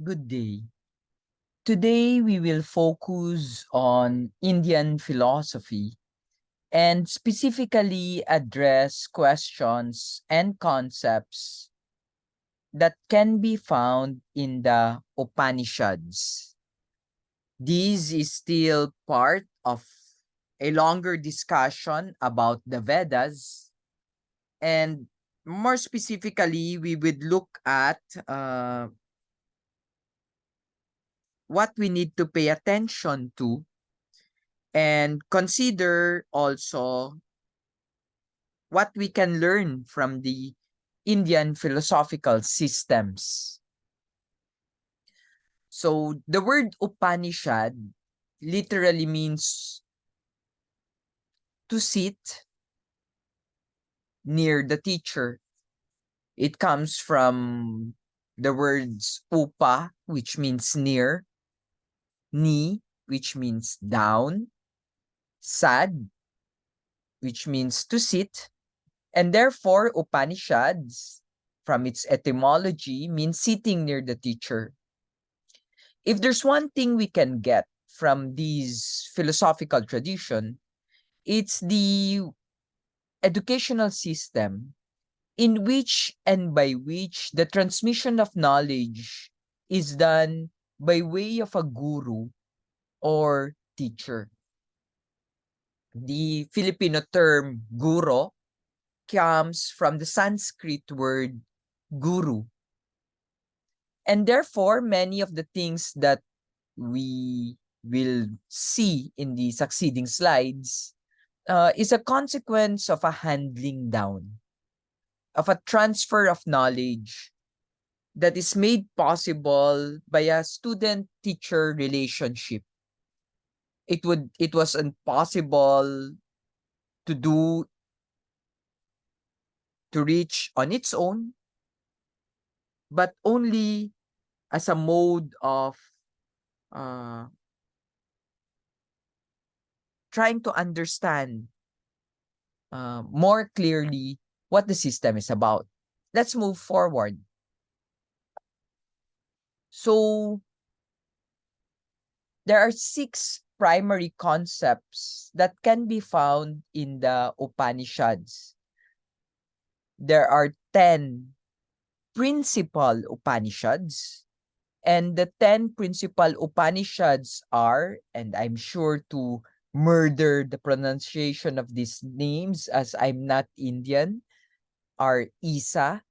Good day. Today we will focus on Indian philosophy and specifically address questions and concepts that can be found in the Upanishads. This is still part of a longer discussion about the Vedas, and more specifically, we would look at what we need to pay attention to and consider also what we can learn from the Indian philosophical systems. So the word Upanishad literally means to sit near the teacher. It comes from the words upa, which means near, ni, which means down, sad, which means to sit, and therefore Upanishads, from its etymology, means sitting near the teacher. If there's one thing we can get from this philosophical tradition, it's the educational system in which and by which the transmission of knowledge is done by way of a guru or teacher. The Filipino term guro comes from the Sanskrit word guru. And therefore, many of the things that we will see in the succeeding slides is a consequence of a handling down, of a transfer of knowledge that is made possible by a student-teacher relationship. It was impossible to do, to reach on its own, but only as a mode of uh, trying to understand more clearly what the system is about. Let's move forward. So there are 6 primary concepts that can be found in the Upanishads. There are 10 principal Upanishads, and the 10 principal Upanishads are, and I'm sure to murder the pronunciation of these names as I'm not Indian, are Isa,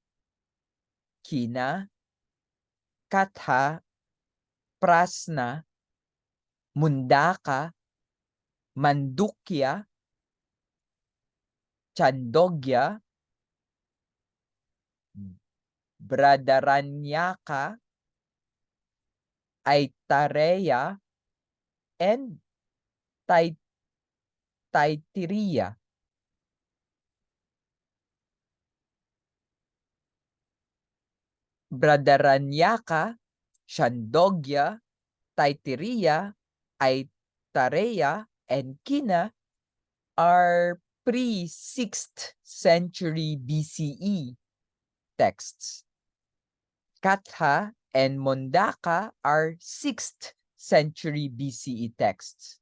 Kina, Katha, Prasna, Mundaka, Mandukya, Chandogya, Bradaranyaka, Aitareya, and Taitiriya. Bradaranyaka, Chandogya, Taitiriya, Aitareya, and Kina are pre-6th century BCE texts. Katha and Mondaka are 6th century BCE texts.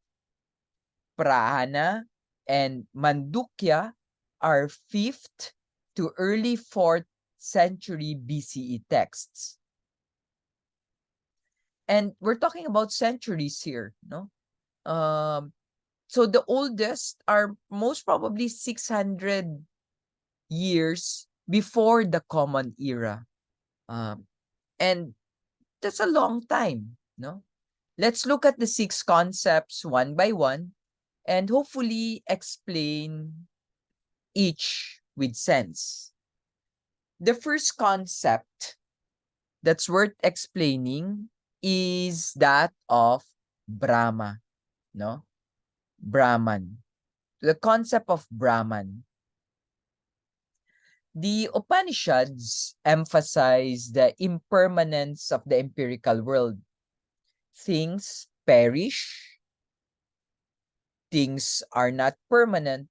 Prahana and Mandukya are 5th to early 4th century BCE texts. And we're talking about centuries here, no? So the oldest are most probably 600 years before the Common Era. And that's a long time, no? Let's look at the 6 concepts one by one and hopefully explain each with sense. The first concept that's worth explaining is that of Brahma, no? Brahman. The concept of Brahman. The Upanishads emphasize the impermanence of the empirical world. Things perish, things are not permanent,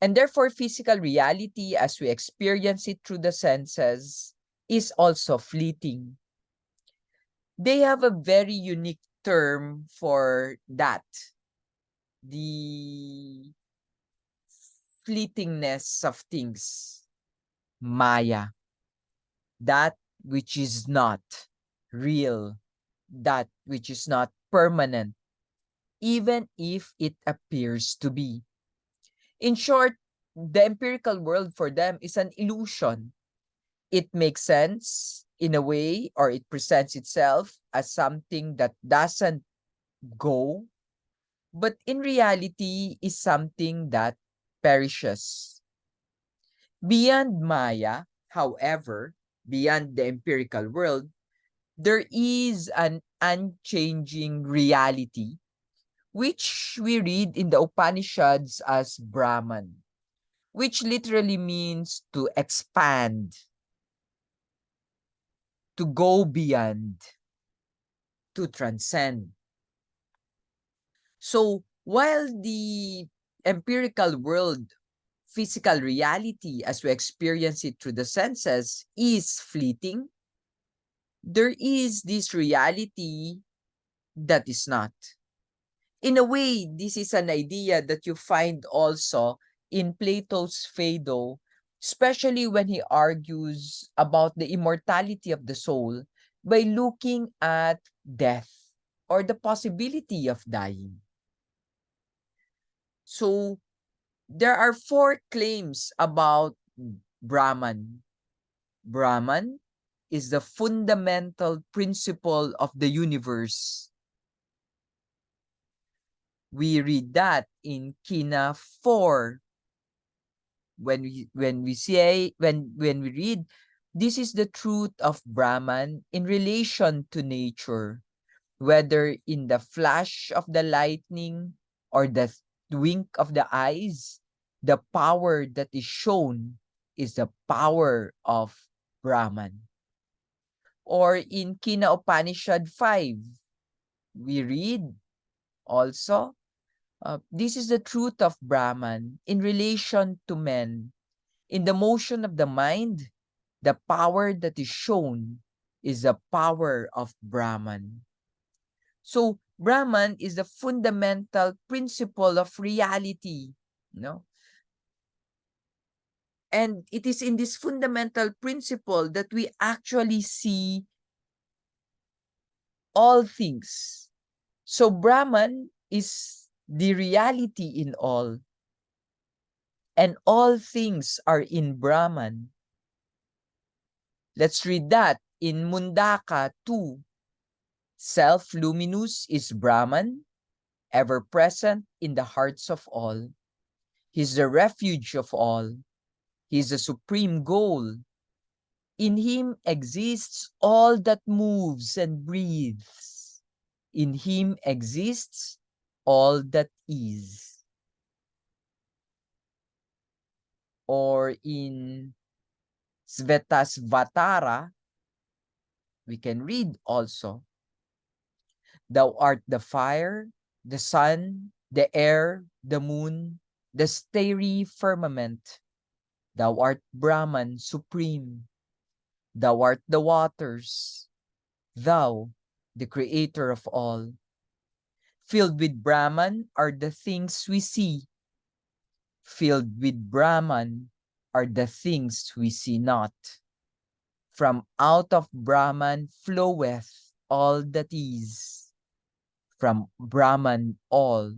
and therefore physical reality as we experience it through the senses is also fleeting. They have a very unique term for that. The fleetingness of things. Maya. That which is not real. That which is not permanent, even if it appears to be. In short, the empirical world for them is an illusion. It makes sense in a way, or it presents itself as something that doesn't go, but in reality is something that perishes. Beyond Maya, however, beyond the empirical world, there is an unchanging reality, which we read in the Upanishads as Brahman, which literally means to expand, to go beyond, to transcend. So while the empirical world, physical reality as we experience it through the senses, is fleeting, there is this reality that is not. In a way, this is an idea that you find also in Plato's Phaedo, especially when he argues about the immortality of the soul by looking at death or the possibility of dying. So, there are four claims about Brahman. Brahman is the fundamental principle of the universe. We read that in Kina 4 when we read, this is the truth of Brahman in relation to nature, whether in the flash of the lightning or the wink of the eyes, the power that is shown is the power of Brahman. Or in Kina Upanishad 5, we read also, this is the truth of Brahman in relation to men. In the motion of the mind, the power that is shown is the power of Brahman. So Brahman is the fundamental principle of reality, no? And it is in this fundamental principle that we actually see all things. So Brahman is the reality in all. And all things are in Brahman. Let's read that in Mundaka 2. Self-luminous is Brahman, ever present in the hearts of all. He's the refuge of all. He's the supreme goal. In him exists all that moves and breathes. In him exists all that is. Or in Svetasvatara, we can read also, thou art the fire, the sun, the air, the moon, the starry firmament. Thou art Brahman supreme. Thou art the waters. Thou, the creator of all. Filled with Brahman are the things we see. Filled with Brahman are the things we see not. From out of Brahman floweth all that is. From Brahman all,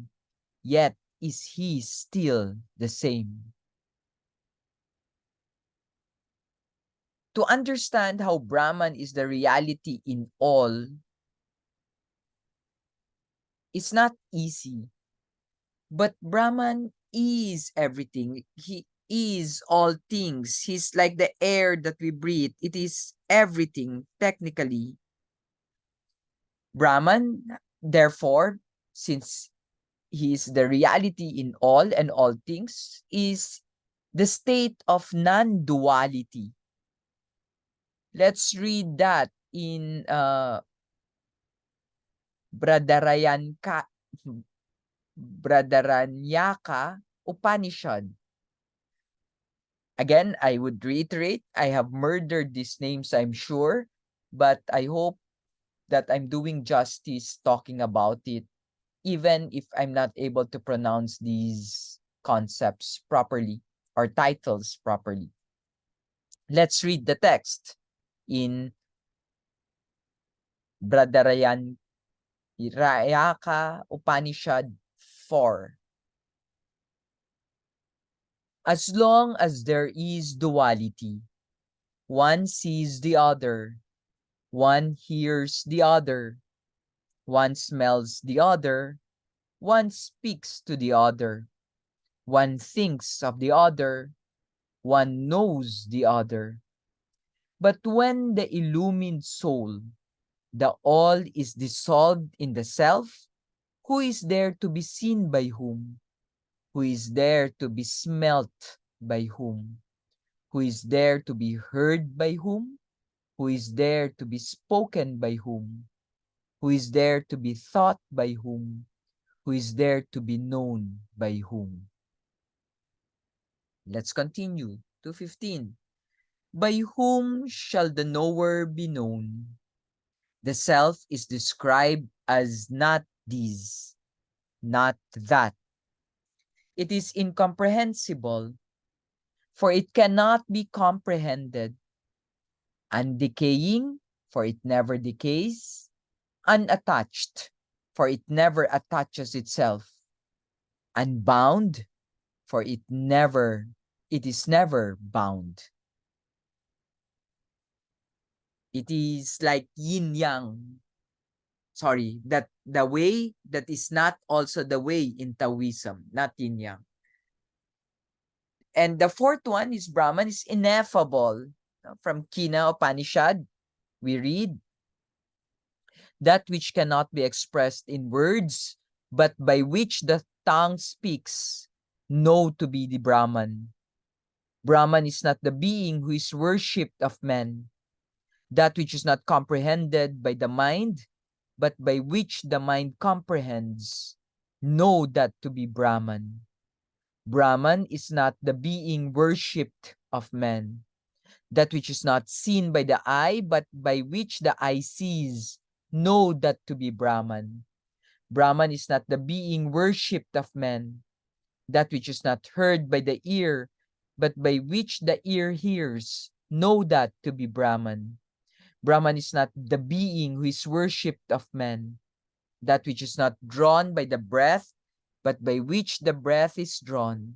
yet is he still the same. To understand how Brahman is the reality in all, it's not easy. But Brahman is everything. He is all things. He's like the air that we breathe. It is everything, technically. Brahman, therefore, since he is the reality in all and all things, is the state of non-duality. Let's read that in Bradaranyaka Upanishad. Again, I would reiterate, I have murdered these names, I'm sure, but I hope that I'm doing justice talking about it, even if I'm not able to pronounce these concepts properly or titles properly. Let's read the text in Bradarayan Rayaka Upanishad 4. As long as there is duality, one sees the other, one hears the other, one smells the other, one speaks to the other, one thinks of the other, one knows the other. But when the illumined soul, the all is dissolved in the self, who is there to be seen by whom? Who is there to be smelt by whom? Who is there to be heard by whom? Who is there to be spoken by whom? Who is there to be thought by whom? Who is there to be known by whom? Let's continue to 15. By whom shall the knower be known? The self is described as not this, not that. It is incomprehensible, for it cannot be comprehended. Undecaying, for it never decays. Unattached, for it never attaches itself. Unbound, for it is never bound. It is like yin yang. Sorry, that the way that is not also the way in Taoism, not yin yang. And the fourth one is Brahman is ineffable. From Kina Upanishad, we read, that which cannot be expressed in words, but by which the tongue speaks, know to be the Brahman. Brahman is not the being who is worshipped of men, that which is not comprehended by the mind, but by which the mind comprehends, know that to be Brahman. Brahman is not the being worshipped of men, that which is not seen by the eye, but by which the eye sees, know that to be Brahman. Brahman is not the being worshipped of men, that which is not heard by the ear, but by which the ear hears, know that to be Brahman. Brahman is not the being who is worshipped of men, that which is not drawn by the breath, but by which the breath is drawn,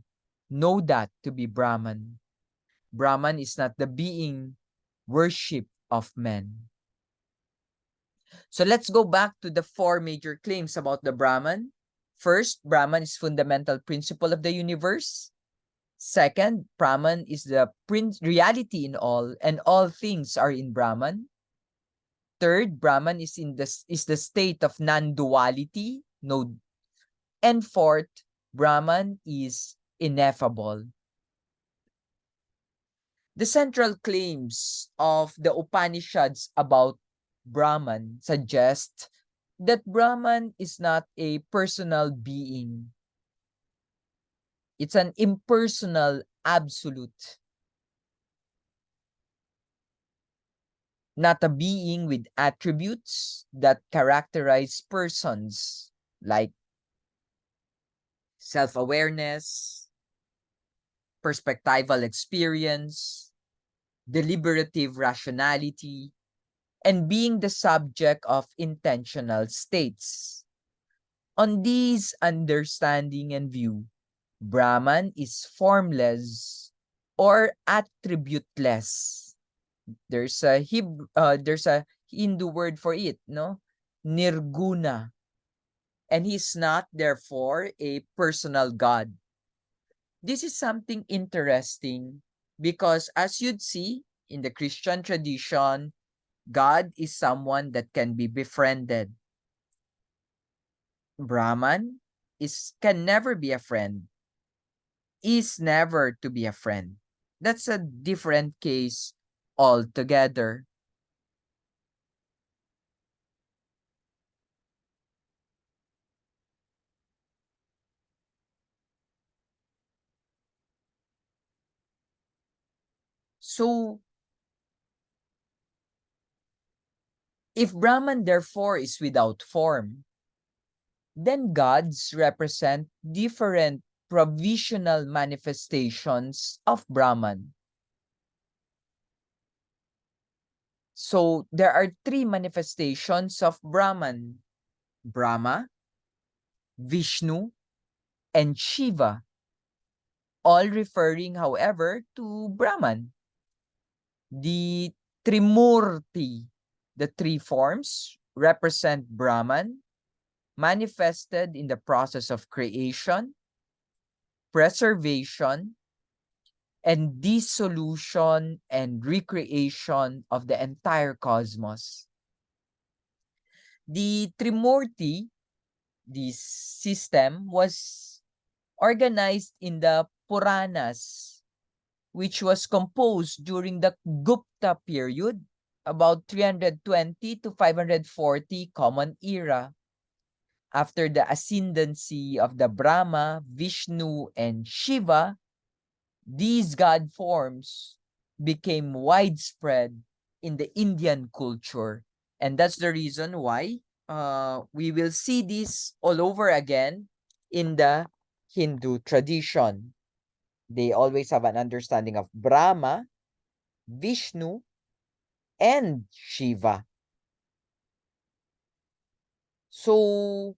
know that to be Brahman. Brahman is not the being worship of men. So let's go back to the four major claims about the Brahman. First, Brahman is fundamental principle of the universe. Second, Brahman is the reality in all, and all things are in Brahman. Third, Brahman is the state of non-duality. No, and fourth, Brahman is ineffable. The central claims of the Upanishads about Brahman suggest that Brahman is not a personal being. It's an impersonal absolute, not a being with attributes that characterize persons like self-awareness, perspectival experience, deliberative rationality, and being the subject of intentional states. On these understanding and view, Brahman is formless or attributeless. There's a Hindu word for it, no? Nirguna. And he's not therefore a personal God. This is something interesting because as you'd see in the Christian tradition, God is someone that can be befriended. Brahman can never be a friend, is never to be a friend. That's a different case altogether. So If Brahman therefore is without form, then gods represent different provisional manifestations of Brahman. So there are three manifestations of Brahman: Brahma, Vishnu, and Shiva, all referring, however, to Brahman. The Trimurti, the three forms, represent Brahman, manifested in the process of creation, preservation, and dissolution and recreation of the entire cosmos. The Trimurti, this system, was organized in the Puranas, which was composed during the Gupta period, about 320 to 540 Common Era. After the ascendancy of the Brahma, Vishnu, and Shiva, these god forms became widespread in the Indian culture. And that's the reason why we will see this all over again in the Hindu tradition. They always have an understanding of Brahma, Vishnu, and Shiva. So,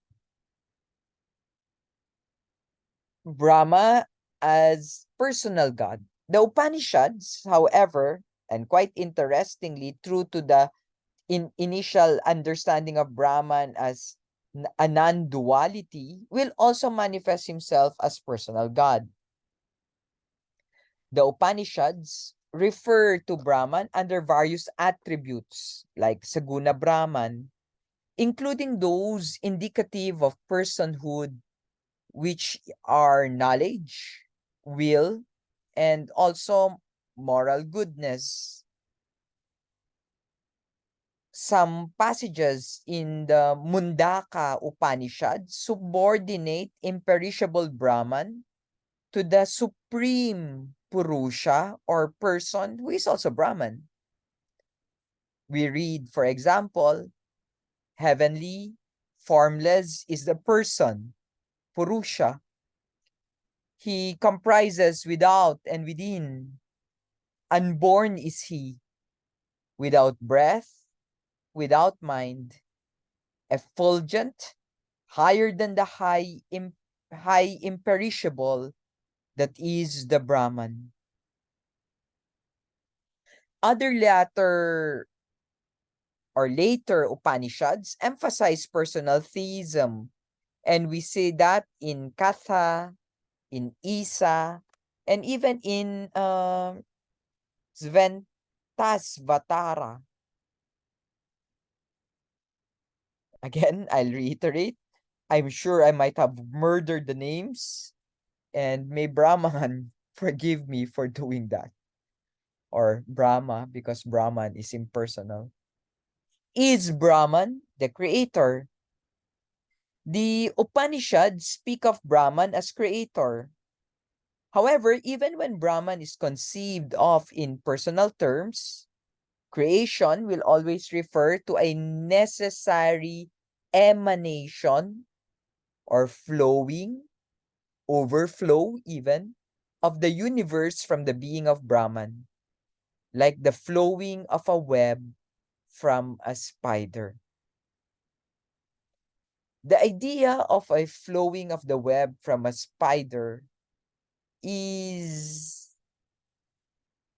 Brahma as personal god. The Upanishads, however, and quite interestingly, true to the initial understanding of Brahman as a non-duality, will also manifest himself as personal god. The Upanishads refer to Brahman under various attributes like Saguna Brahman, including those indicative of personhood, which are knowledge, will, and also moral goodness. Some passages in the Mundaka Upanishad subordinate imperishable Brahman to the supreme Purusha or person who is also Brahman. We read, for example, heavenly, formless is the person, Purusha. He comprises without and within. Unborn is he, without breath, without mind, effulgent, higher than the high imperishable that is the Brahman. Other later Upanishads emphasize personal theism, and we see that in Katha, in Isa, and even in Sventasvatara. Again, I'll reiterate, I'm sure I might have murdered the names, and may Brahman forgive me for doing that. Or Brahma, because Brahman is impersonal. Is Brahman the creator? The Upanishads speak of Brahman as creator. However, even when Brahman is conceived of in personal terms, creation will always refer to a necessary emanation or flowing, overflow even, of the universe from the being of Brahman, like the flowing of a web from a spider. The idea of a flowing of the web from a spider is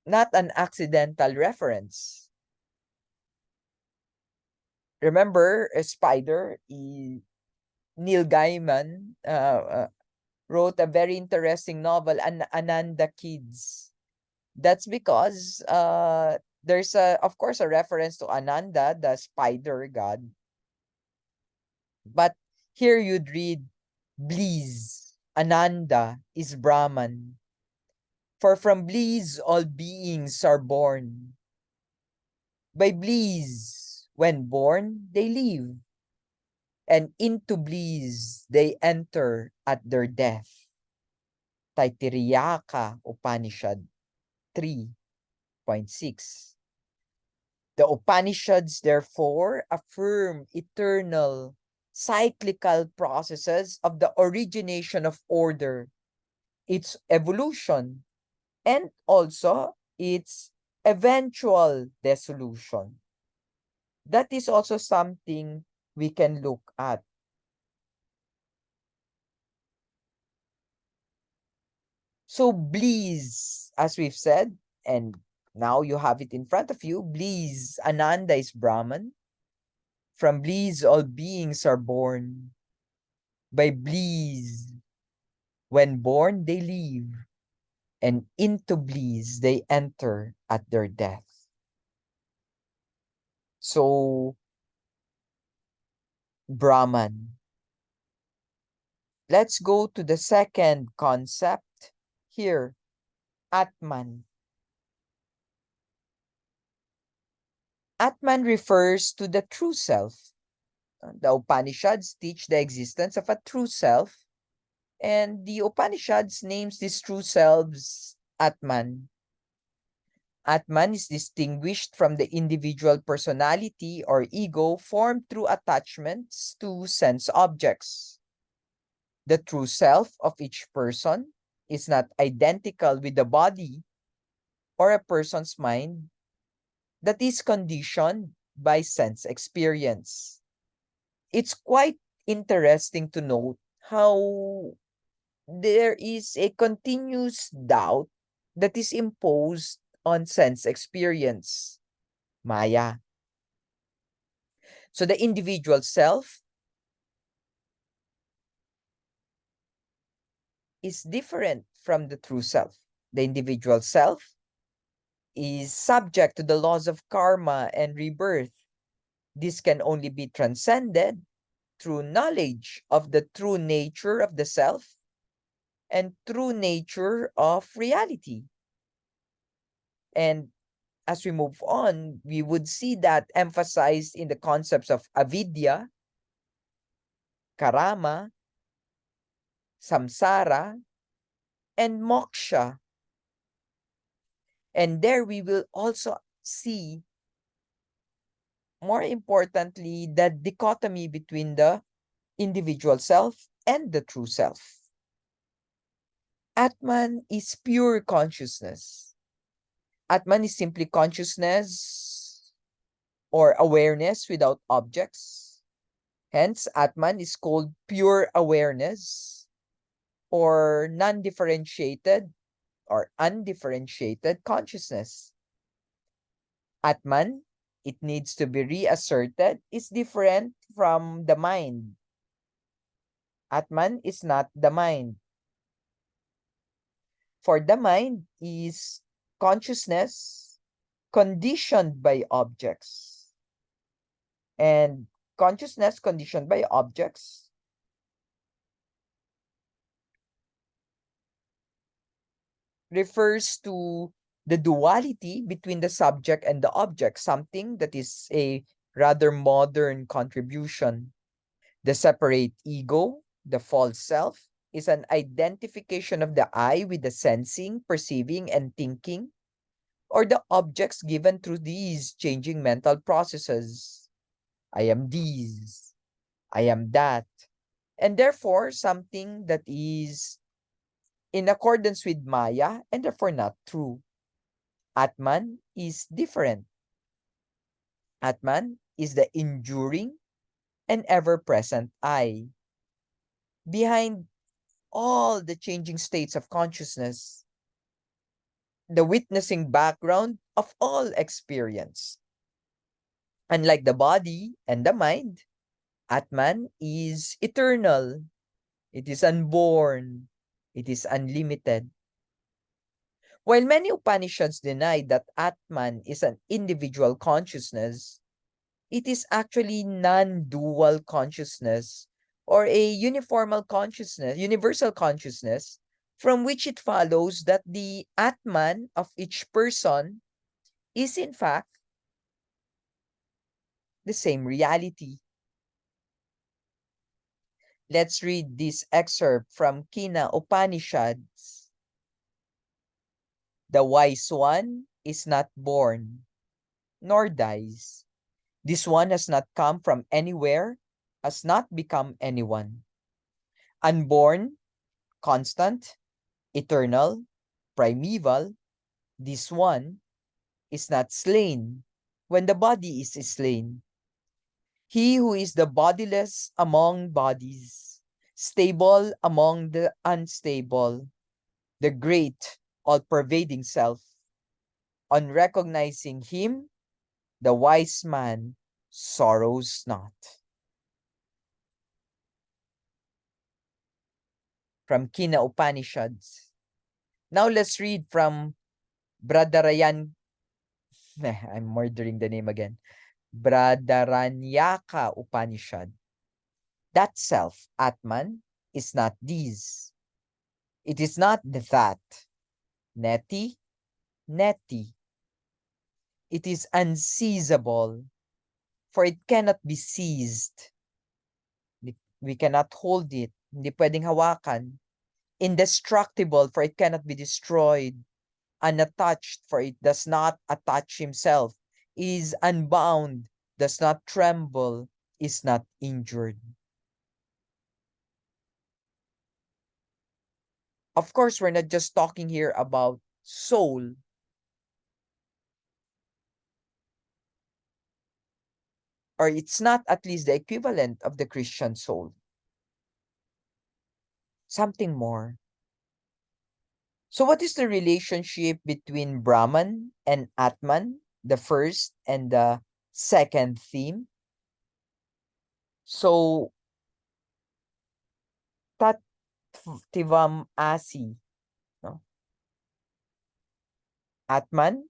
not an accidental reference. Remember, a spider, Neil Gaiman wrote a very interesting novel, Ananda Kids. That's because there's of course a reference to Ananda, the spider god. But here you'd read bliss. Ananda is Brahman. For from bliss all beings are born. By bliss, when born, they live. And into bliss they enter at their death. Taitiriyaka Upanishad 3.6. The Upanishads, therefore, affirm eternal, cyclical processes of the origination of order, its evolution, and also its eventual dissolution. That is also something we can look at. So bliss, as we've said, and now you have it in front of you, bliss, Ananda is Brahman. From bliss, all beings are born. By bliss, when born, they live, and into bliss they enter at their death. So, Brahman. Let's go to the second concept here, Atman. Atman refers to the true self. The Upanishads teach the existence of a true self, and the Upanishads names these true selves Atman. Atman is distinguished from the individual personality or ego formed through attachments to sense objects. The true self of each person is not identical with the body or a person's mind that is conditioned by sense experience. It's quite interesting to note how there is a continuous doubt that is imposed on sense experience, Maya. So the individual self is different from the true self. The individual self is subject to the laws of karma and rebirth. This can only be transcended through knowledge of the true nature of the self and true nature of reality. And as we move on, we would see that emphasized in the concepts of avidya, karama, samsara, and moksha. And there we will also see, more importantly, the dichotomy between the individual self and the true self. Atman is pure consciousness. Atman is simply consciousness or awareness without objects. Hence, Atman is called pure awareness or non-differentiated or undifferentiated consciousness. Atman, it needs to be reasserted, is different from the mind. Atman is not the mind. For the mind is consciousness conditioned by objects. And consciousness conditioned by objects refers to the duality between the subject and the object, something that is a rather modern contribution. The separate ego, the false self, is an identification of the I with the sensing, perceiving, and thinking, or the objects given through these changing mental processes. I am these, I am that, and therefore something that is in accordance with Maya and therefore not true. Atman is different. Atman is the enduring and ever-present I. Behind all the changing states of consciousness, the witnessing background of all experience. Unlike the body and the mind, Atman is eternal. It is unborn. It is unlimited. While many Upanishads deny that Atman is an individual consciousness, it is actually non-dual consciousness or a universal consciousness, from which it follows that the Atman of each person is in fact the same reality. Let's read this excerpt from Kina Upanishads. The wise one is not born. nor dies. This one has not come from anywhere, has not become anyone. Unborn, constant, eternal, primeval, this one is not slain when the body is slain. He who is the bodiless among bodies, stable among the unstable, the great, all-pervading self. On recognizing him, the wise man sorrows not. From Kina Upanishads. Now let's read from Bradarayan. I'm murdering the name again. Bradaranyaka Upanishad. That self, Atman, is not these. It is not that. Neti, neti. It is unseizable, for it cannot be seized. We cannot hold it. Hindi pwedeng hawakan. Indestructible, for it cannot be destroyed. Unattached, for it does not attach himself. Is unbound, does not tremble, is not injured. Of course, we're not just talking here about soul. Or it's not at least the equivalent of the Christian soul. Something more. So what is the relationship between Brahman and Atman, the first and the second theme? So, Tattivam Asi, no? Atman,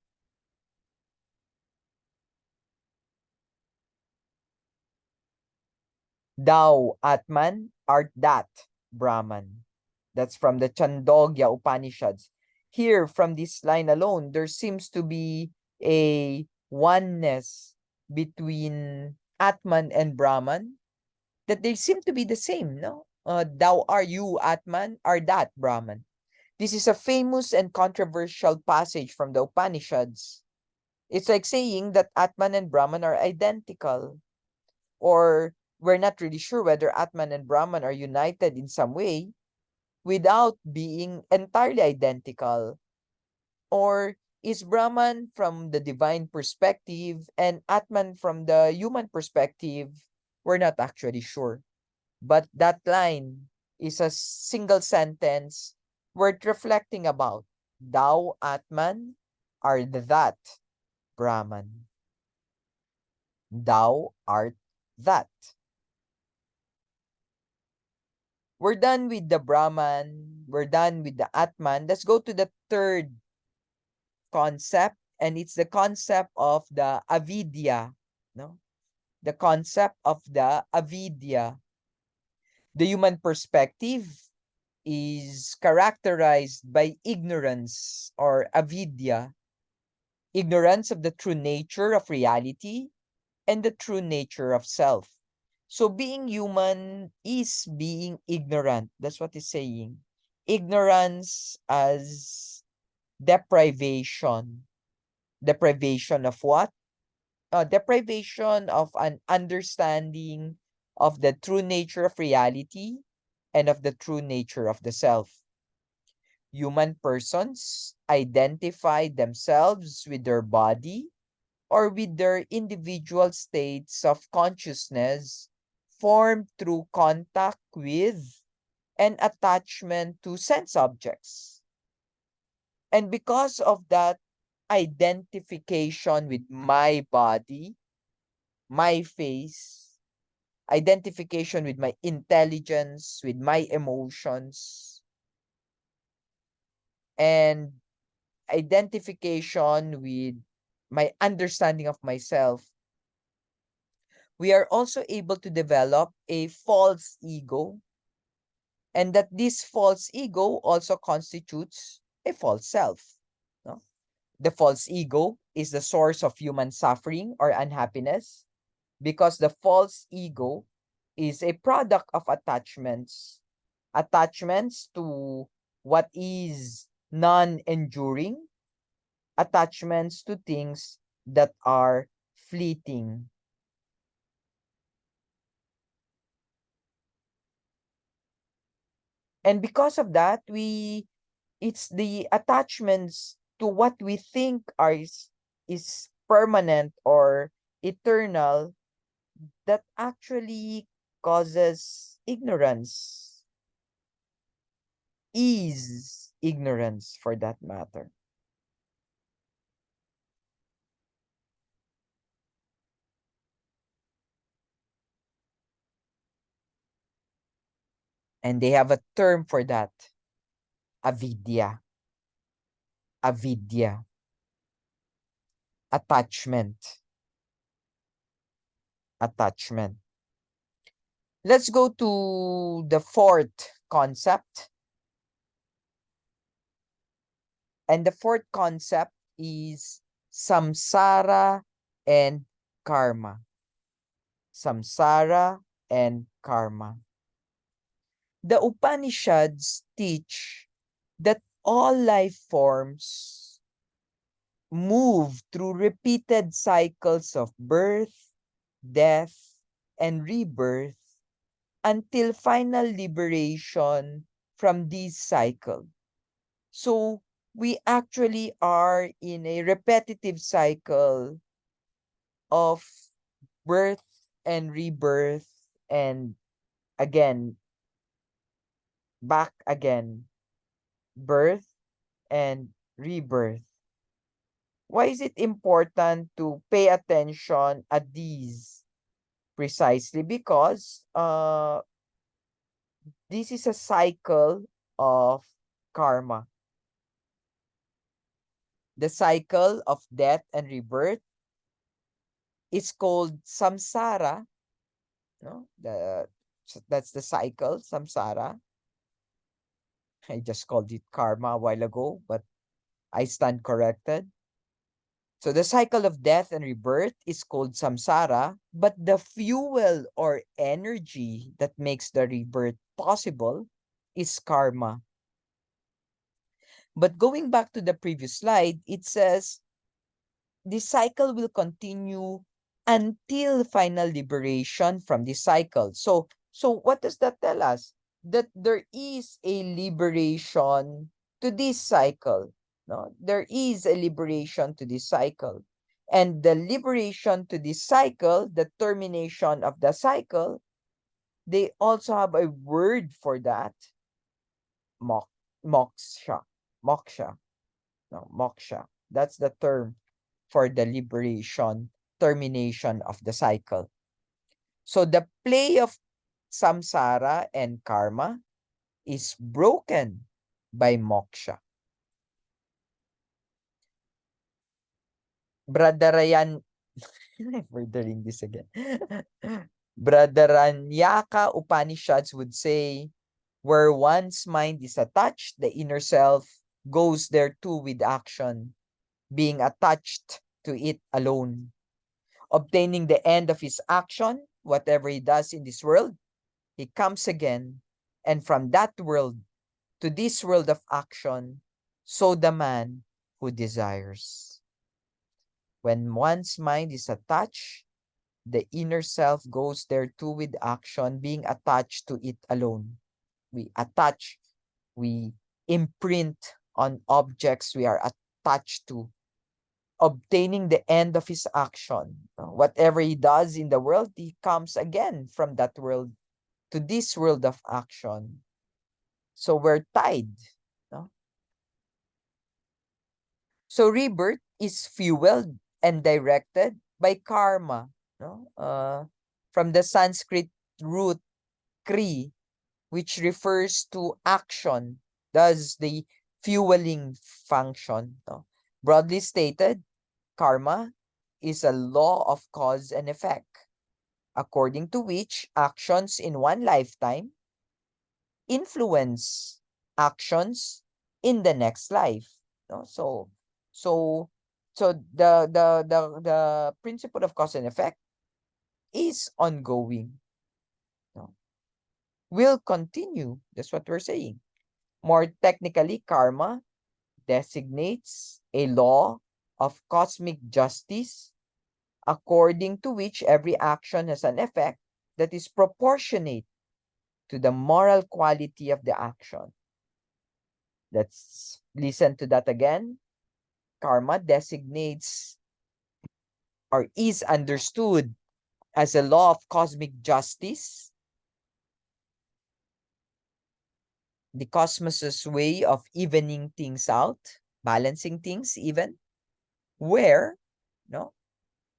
thou, Atman, art that, Brahman. That's from the Chandogya Upanishads. Here, from this line alone, there seems to be a oneness between Atman and Brahman, that they seem to be the same, no? Thou are you, Atman, are that, Brahman. This is a famous and controversial passage from the Upanishads. It's like saying that Atman and Brahman are identical, or we're not really sure whether Atman and Brahman are united in some way without being entirely identical. Or is Brahman from the divine perspective and Atman from the human perspective? We're not actually sure. But that line is a single sentence worth reflecting about. Thou, Atman, art that, Brahman. Thou art that. We're done with the Brahman. We're done with the Atman. Let's go to the third concept, and it's the concept of the Avidya. No? The concept of the Avidya. The human perspective is characterized by ignorance or avidya, ignorance of the true nature of reality and the true nature of self. So being human is being ignorant. That's what it's saying. Ignorance as deprivation. Deprivation of what? Deprivation of an understanding of the true nature of reality and of the true nature of the self. Human persons identify themselves with their body or with their individual states of consciousness formed through contact with and attachment to sense objects. And because of that identification with my body, my face, identification with my intelligence, with my emotions, and identification with my understanding of myself, we are also able to develop a false ego, and that this false ego also constitutes a false self. No? The false ego is the source of human suffering or unhappiness because the false ego is a product of attachments. Attachments to what is non-enduring, attachments to things that are fleeting. And because of that, it's the attachments to what we think is permanent or eternal that actually causes ignorance, is ignorance for that matter. And they have a term for that, avidya, avidya, attachment, attachment. Let's go to the fourth concept. And the fourth concept is samsara and karma. Samsara and karma. The Upanishads teach that all life forms move through repeated cycles of birth, death, and rebirth until final liberation from this cycle. So we actually are in a repetitive cycle of birth and rebirth and again, back again, birth and rebirth. Why is it important to pay attention at these? Precisely because this is a cycle of karma. The cycle of death and rebirth is called samsara. No? That's the cycle, samsara. I just called it karma a while ago, but I stand corrected. So the cycle of death and rebirth is called samsara, but the fuel or energy that makes the rebirth possible is karma. But going back to the previous slide, it says the cycle will continue until final liberation from the cycle. So what does that tell us? That there is a liberation to this cycle. No, there is a liberation to this cycle. And the liberation to this cycle, the termination of the cycle, they also have a word for that. Moksha. Moksha. No, moksha. That's the term for the liberation, termination of the cycle. So the play of samsara and karma is broken by moksha. Bradarayan, we're doing this again. Bradaranyaka Upanishads would say, where one's mind is attached, the inner self goes there too with action, being attached to it alone. Obtaining the end of his action, whatever he does in this world, he comes again, and from that world to this world of action, so the man who desires. When one's mind is attached, the inner self goes there too with action, being attached to it alone. We attach, we imprint on objects we are attached to, obtaining the end of his action. Whatever he does in the world, he comes again from that world to this world of action. So we're tied. No? So rebirth is fueled and directed by karma. No? From the Sanskrit root kri, which refers to action, does the fueling function. No? Broadly stated, karma is a law of cause and effect, according to which actions in one lifetime influence actions in the next life. No? So, so the principle of cause and effect is ongoing. No? Will continue. That's what we're saying. More technically, karma designates a law of cosmic justice, according to which every action has an effect that is proportionate to the moral quality of the action. Let's listen to that again. Karma designates or is understood as a law of cosmic justice, the cosmos's way of evening things out, balancing things even, where no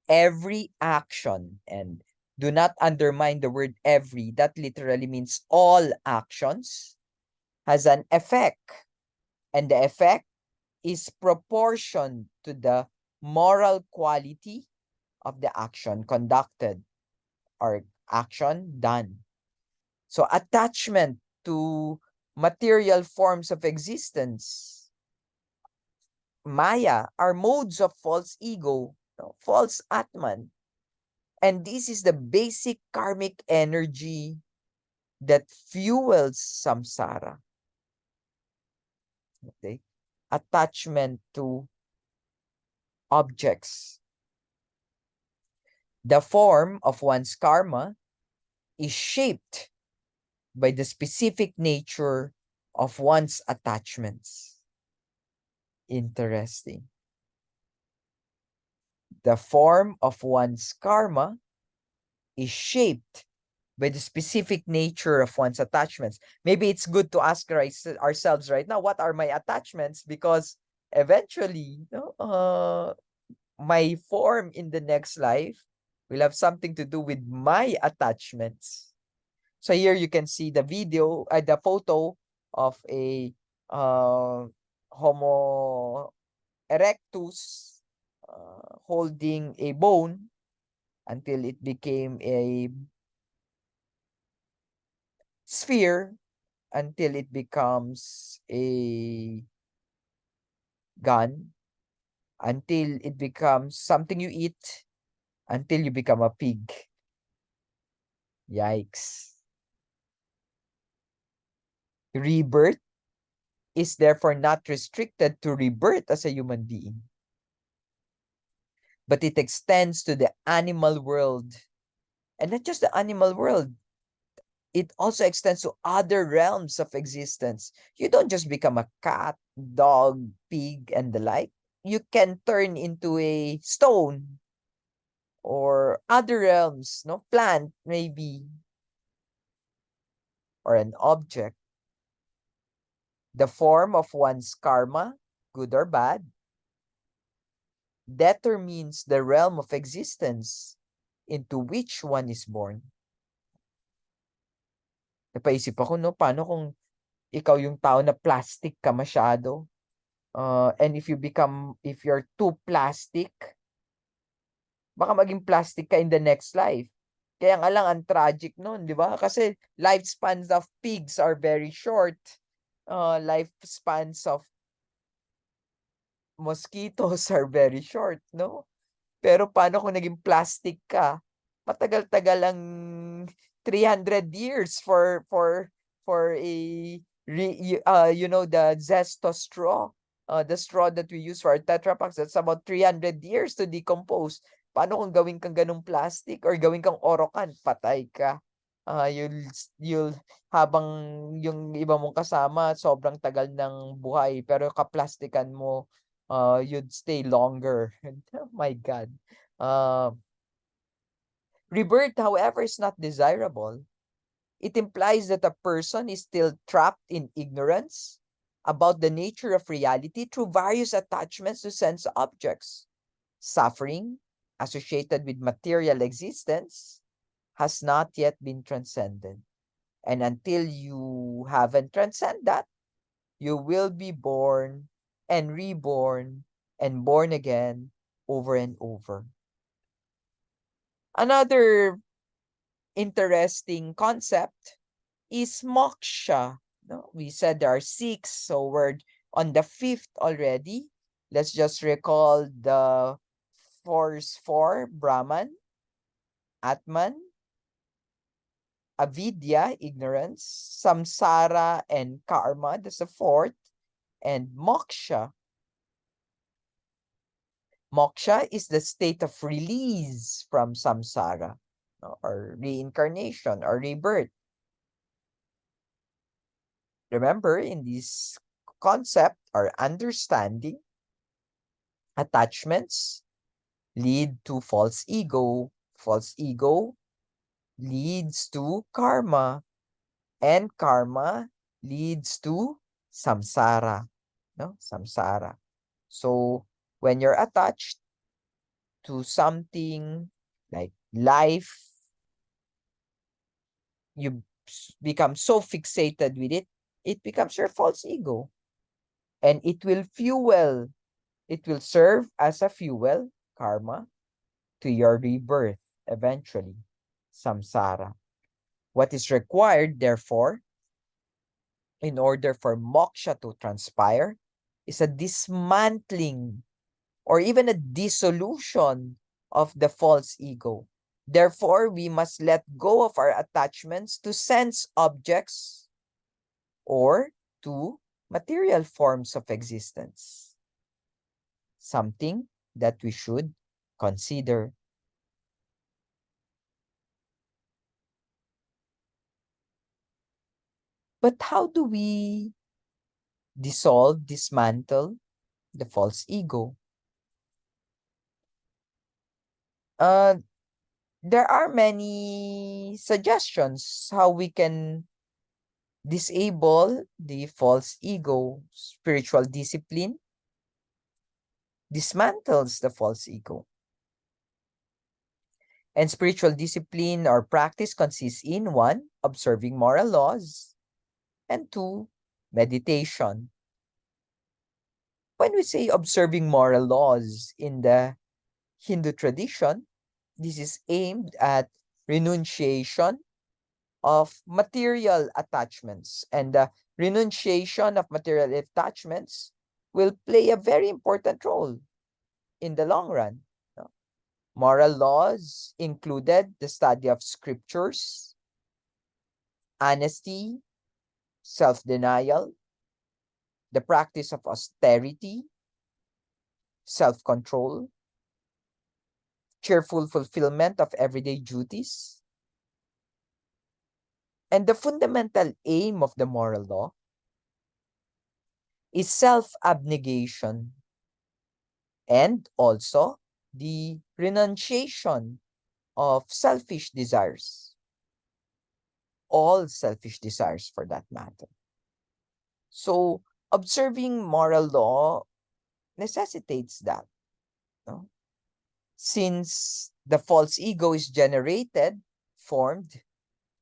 every action, and do not undermine the word every, that literally means all actions, has an effect, and the effect is proportion to the moral quality of the action conducted or action done. So attachment to material forms of existence, Maya, are modes of false ego, false Atman. And this is the basic karmic energy that fuels samsara. Okay? Attachment to objects. The form of one's karma is shaped by the specific nature of one's attachments. Interesting. The form of one's karma is shaped by the specific nature of one's attachments. Maybe it's good to ask ourselves right now, what are my attachments? Because eventually, my form in the next life will have something to do with my attachments. So here you can see the video, the photo of a Homo erectus holding a bone until it became a sphere, until it becomes a gun, until it becomes something you eat, until you become a pig. Yikes. Rebirth is therefore not restricted to rebirth as a human being, but it extends to the animal world. And not just the animal world, it also extends to other realms of existence. You don't just become a cat, dog, pig, and the like. You can turn into a stone or other realms, plant maybe, or an object. The form of one's karma, good or bad, determines the realm of existence into which one is born. Napaisip ako, paano kung ikaw yung tao na plastic ka masyado? And if you're too plastic, baka maging plastic ka in the next life. Kaya nga lang, ang tragic nun, di ba? Kasi lifespans of pigs are very short. Lifespans of mosquitoes are very short, no? Pero paano kung naging plastic ka? Matagal-tagal ang 300 years for a the Zesto straw, the straw that we use for our Tetra Paks, that's about 300 years to decompose. Paano kung gawin kang ganung plastic or gawin kang orokan? Patay ka. You'll habang yung iba mong kasama sobrang tagal ng buhay, pero kaplastikan mo, you'd stay longer. Oh my God. Rebirth, however, is not desirable. It implies that a person is still trapped in ignorance about the nature of reality through various attachments to sense objects. Suffering associated with material existence has not yet been transcended. And until you haven't transcended that, you will be born and reborn and born again over and over. Another interesting concept is moksha. No? We said there are 6, so we're on the 5th already. Let's just recall the first 4: Brahman, Atman, Avidya, ignorance, Samsara and karma, that's the 4th, and moksha. Moksha is the state of release from samsara, no, or reincarnation or rebirth. Remember, in this concept or understanding, attachments lead to false ego. False ego leads to karma, and karma leads to samsara. No, samsara. So when you're attached to something like life, you become so fixated with it, it becomes your false ego. And it will serve as a fuel, karma, to your rebirth eventually, samsara. What is required, therefore, in order for moksha to transpire is a dismantling or even a dissolution of the false ego. Therefore, we must let go of our attachments to sense objects or to material forms of existence. Something that we should consider. But how do we dismantle the false ego? Uh, there are many suggestions how we can disable the false ego. Spiritual discipline dismantles the false ego. And spiritual discipline or practice consists in one, observing moral laws, and two, meditation. When we say observing moral laws in the Hindu tradition, this is aimed at renunciation of material attachments. And the renunciation of material attachments will play a very important role in the long run. Moral laws included the study of scriptures, honesty, self-denial, the practice of austerity, self-control, cheerful fulfillment of everyday duties. And the fundamental aim of the moral law is self-abnegation and also the renunciation of selfish desires. All selfish desires for that matter. So observing moral law necessitates that. No? Since the false ego is formed,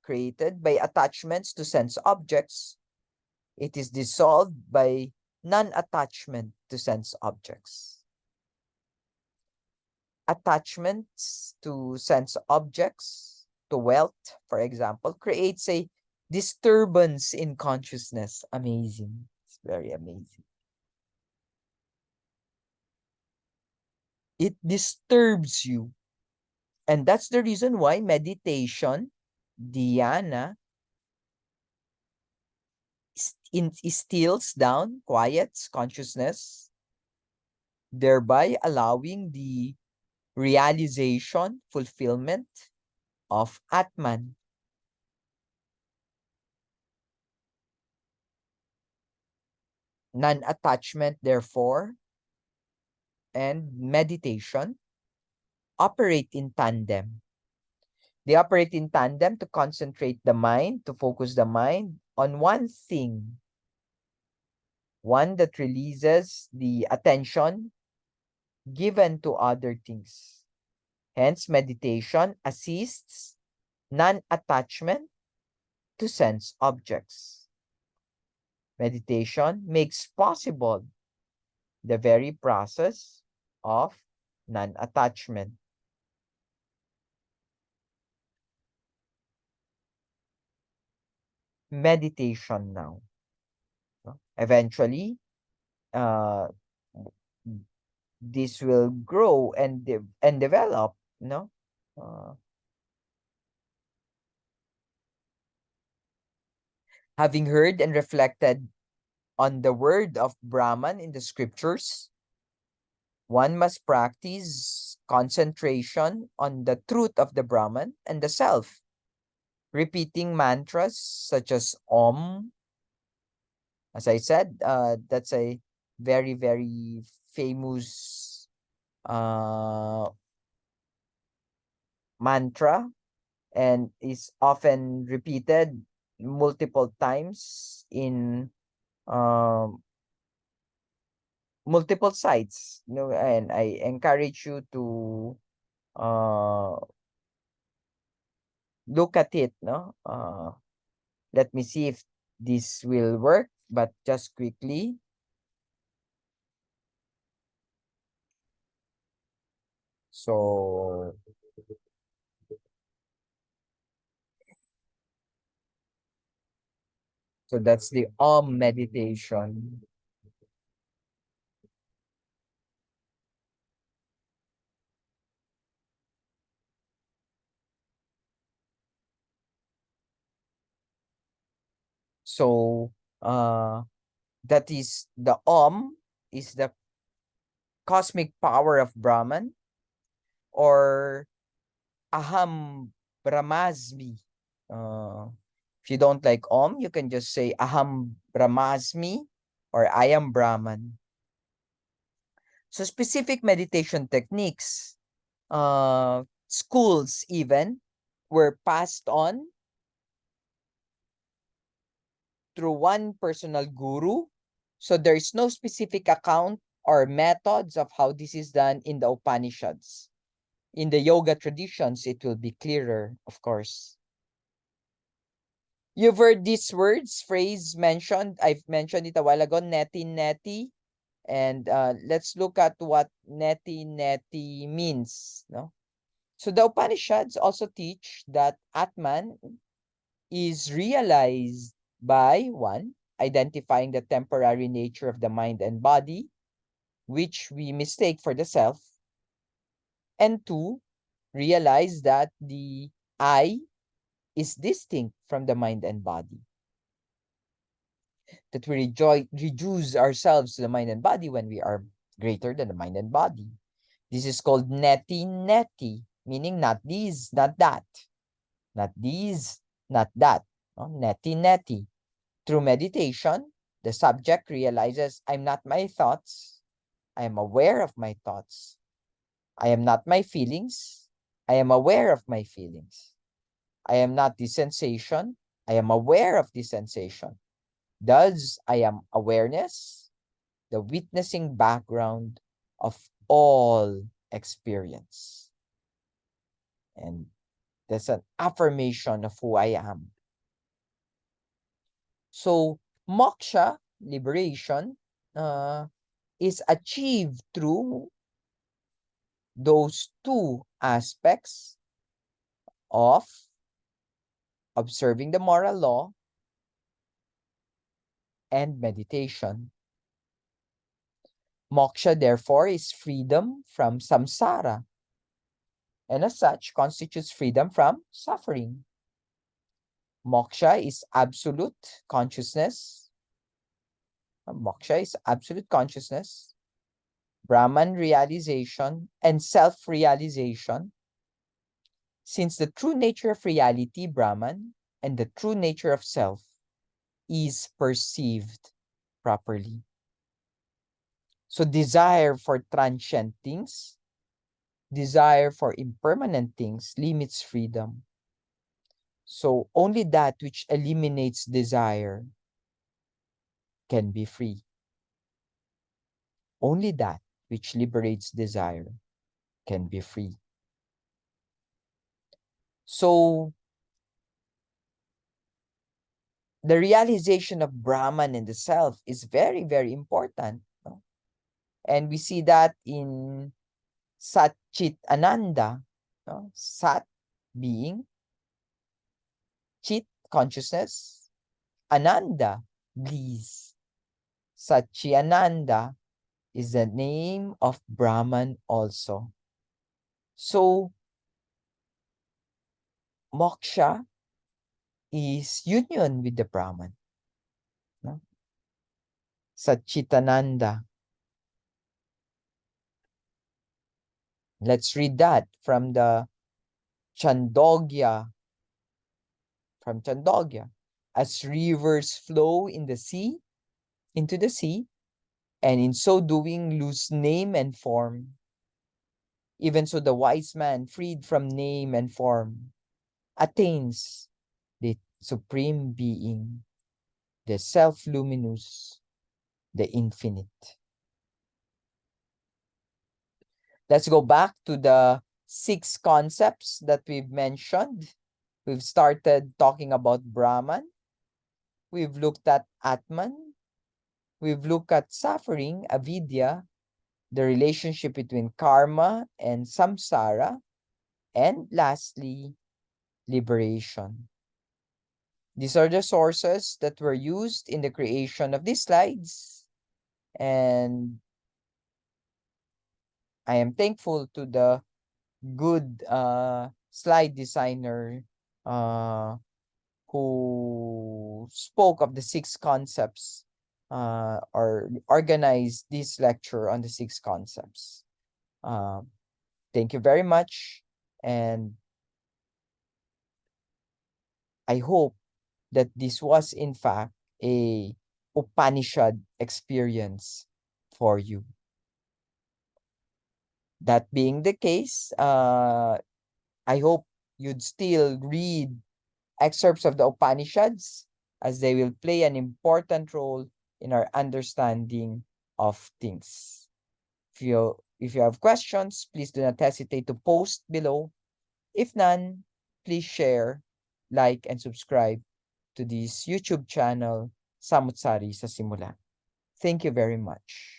created by attachments to sense objects, it is dissolved by non-attachment to sense objects. Attachments to sense objects, to wealth, for example, creates a disturbance in consciousness. Amazing. It's very amazing. It disturbs you. And that's the reason why meditation, dhyana, stills down, quiets consciousness, thereby allowing the realization, fulfillment of Atman. Non-attachment, therefore, and meditation operate in tandem. They operate in tandem to concentrate the mind, to focus the mind on one thing, one that releases the attention given to other things. Hence, meditation assists non-attachment to sense objects. Meditation makes possible the very process of non-attachment. Meditation now. Eventually, uh, this will grow and develop, no? Having heard and reflected on the word of Brahman in the scriptures, One must practice concentration on the truth of the Brahman and the self, repeating mantras such as Om. As I said, that's a very, very famous mantra and is often repeated multiple times in um, multiple sites. And I encourage you to uh, look at it. Let me see if this will work, but just quickly. So that's the Om meditation. So that is the Om is the cosmic power of Brahman, or Aham Brahmasmi. If you don't like Om, you can just say Aham Brahmasmi or I am Brahman. So specific meditation techniques, schools even, were passed on through one personal guru. So there is no specific account or methods of how this is done in the Upanishads. In the yoga traditions, it will be clearer, of course. You've heard these words, phrase mentioned. I've mentioned it a while ago, neti neti. And let's look at what neti neti means. No? So the Upanishads also teach that Atman is realized by one, identifying the temporary nature of the mind and body, which we mistake for the self, and two, realize that the I is distinct from the mind and body. That we reduce ourselves to the mind and body when we are greater than the mind and body. This is called neti neti, meaning not these, not that. Not these, not that. No? Neti neti. Through meditation, the subject realizes I'm not my thoughts. I am aware of my thoughts. I am not my feelings. I am aware of my feelings. I am not the sensation. I am aware of the sensation. Thus, I am awareness, the witnessing background of all experience. And that's an affirmation of who I am. So, moksha, liberation, is achieved through those two aspects of observing the moral law and meditation. Moksha, therefore, is freedom from samsara, and as such constitutes freedom from suffering. Moksha is absolute consciousness. Moksha is absolute consciousness, Brahman realization, and self-realization. Since the true nature of reality, Brahman, and the true nature of self is perceived properly. So desire for transient things, desire for impermanent things limits freedom. So only that which eliminates desire can be free. Only that which liberates desire can be free. So the realization of Brahman in the self is very, very important. No? And we see that in Sat Chit Ananda. No? Sat, being, Chit, consciousness, Ananda, bliss. Satchiananda is the name of Brahman also. So, moksha is union with the Brahman. No? Satchitananda. Let's read that from the Chandogya, from Chandogya. As rivers flow into the sea, and in so doing lose name and form, even so the wise man, freed from name and form, attains the supreme being, the self-luminous, the infinite. Let's go back to the 6 concepts that we've mentioned. We've started talking about Brahman. We've looked at Atman. We've looked at suffering, Avidya, the relationship between karma and samsara, and lastly, liberation. These are the sources that were used in the creation of these slides. And I am thankful to the good slide designer uh, who spoke of the 6 concepts or organized this lecture on the 6 concepts. Thank you very much. And I hope that this was in fact a Upanishad experience for you. That being the case, I hope you'd still read excerpts of the Upanishads, as they will play an important role in our understanding of things. If you have questions, please do not hesitate to post below. If none, please share, like, and subscribe to this YouTube channel, Samo't sa Simula. Thank you very much.